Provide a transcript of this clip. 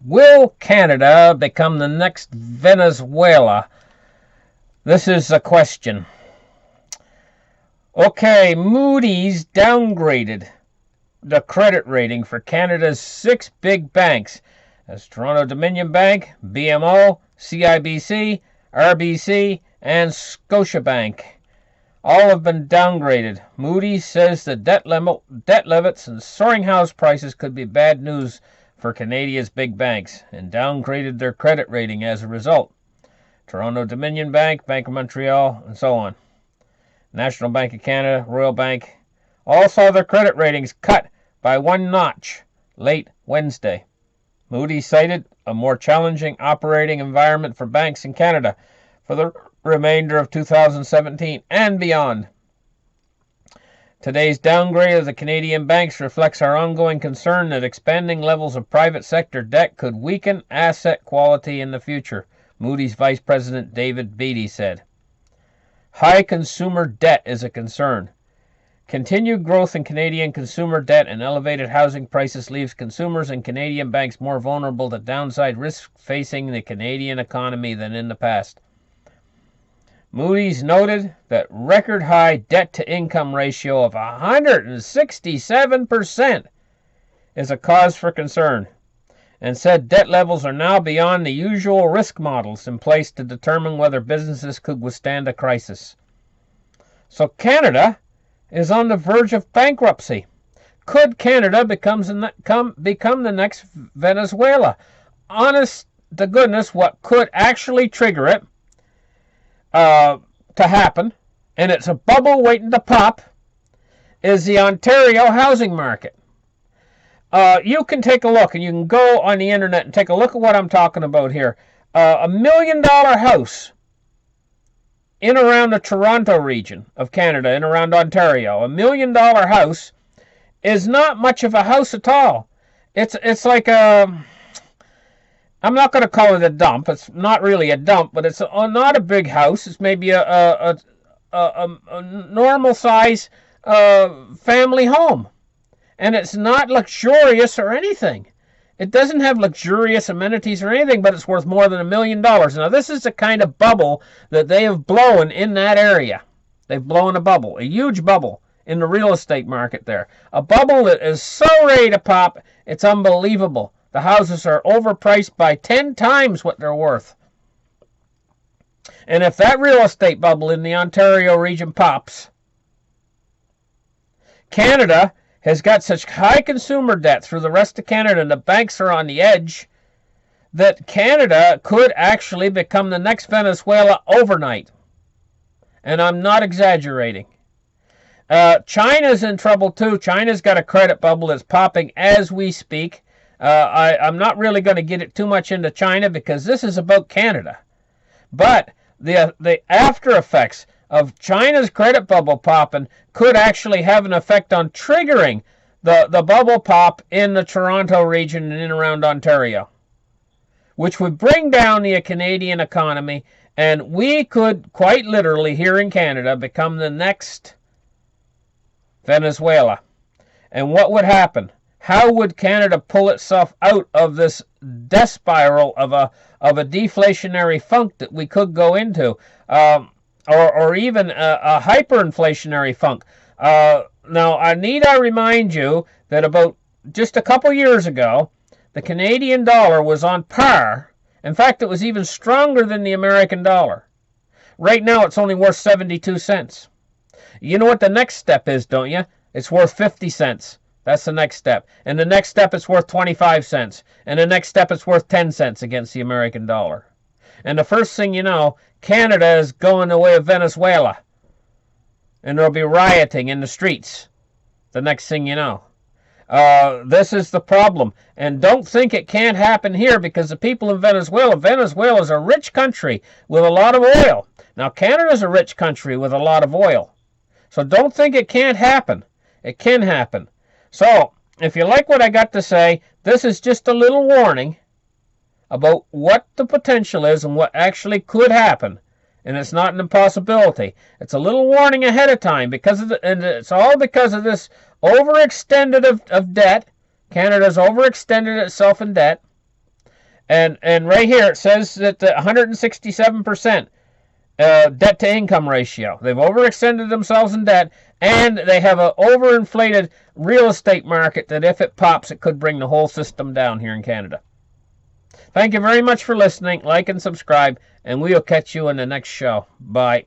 Will Canada become the next Venezuela? This is a question. Okay, Moody's downgraded the credit rating for Canada's 6 big banks as Toronto Dominion Bank, BMO, CIBC, RBC, and Scotiabank. All have been downgraded. Moody's says the debt limits and soaring house prices could be bad news for Canada's big banks and downgraded their credit rating as a result. Toronto Dominion Bank, Bank of Montreal, and so on. National Bank of Canada, Royal Bank, all saw their credit ratings cut by 1 notch late Wednesday. Moody's cited a more challenging operating environment for banks in Canada for the remainder of 2017 and beyond. Today's downgrade of the Canadian banks reflects our ongoing concern that expanding levels of private sector debt could weaken asset quality in the future, Moody's Vice President David Beattie said. High consumer debt is a concern. Continued growth in Canadian consumer debt and elevated housing prices leaves consumers and Canadian banks more vulnerable to downside risks facing the Canadian economy than in the past. Moody's noted that record-high debt-to-income ratio of 167% is a cause for concern, and said debt levels are now beyond the usual risk models in place to determine whether businesses could withstand a crisis. So Canada is on the verge of bankruptcy. Could Canada become the next Venezuela? Honest to goodness, what could actually trigger it to happen, and it's a bubble waiting to pop, is the Ontario housing market. You can take a look, and you can go on the internet and take a look at what I'm talking about here. $1 million house in around the Toronto region of Canada, in around Ontario. $1 million house is not much of a house at all. It's like a... I'm not going to call it a dump. It's not really a dump, but it's not a big house. It's maybe a normal size family home. And it's not luxurious or anything. It doesn't have luxurious amenities or anything, but it's worth more than $1 million. Now, this is the kind of bubble that they have blown in that area. They've blown a bubble, a huge bubble in the real estate market there. A bubble that is so ready to pop, it's unbelievable. The houses are overpriced by 10 times what they're worth. And if that real estate bubble in the Ontario region pops, Canada has got such high consumer debt through the rest of Canada, and the banks are on the edge, that Canada could actually become the next Venezuela overnight. And I'm not exaggerating. China's in trouble too. China's got a credit bubble that's popping as we speak. I'm not really going to get it too much into China because this is about Canada. But the after effects of China's credit bubble popping could actually have an effect on triggering the bubble pop in the Toronto region and in around Ontario, which would bring down the Canadian economy, and we could quite literally here in Canada become the next Venezuela. And what would happen? How would Canada pull itself out of this death spiral of a deflationary funk that we could go into, or even a hyperinflationary funk? Now, I remind you that about just a couple years ago, the Canadian dollar was on par. In fact, it was even stronger than the American dollar. Right now, it's only worth 72 cents. You know what the next step is, don't you? It's worth 50 cents. That's the next step. And the next step, it's worth 25 cents. And the next step, it's worth 10 cents against the American dollar. And the first thing you know, Canada is going the way of Venezuela. And there'll be rioting in the streets the next thing you know. This is the problem. And don't think it can't happen here, because the people in Venezuela is a rich country with a lot of oil. Now, Canada's a rich country with a lot of oil. So don't think it can't happen. It can happen. So, if you like what I got to say, this is just a little warning about what the potential is and what actually could happen. And it's not an impossibility. It's a little warning ahead of time, and it's all because of this overextended of debt. Canada's overextended itself in debt. And right here it says that 167% debt to income ratio. They've overextended themselves in debt, and they have an overinflated real estate market that if it pops, it could bring the whole system down here in Canada. Thank you very much for listening. Like and subscribe, and we'll catch you in the next show. Bye.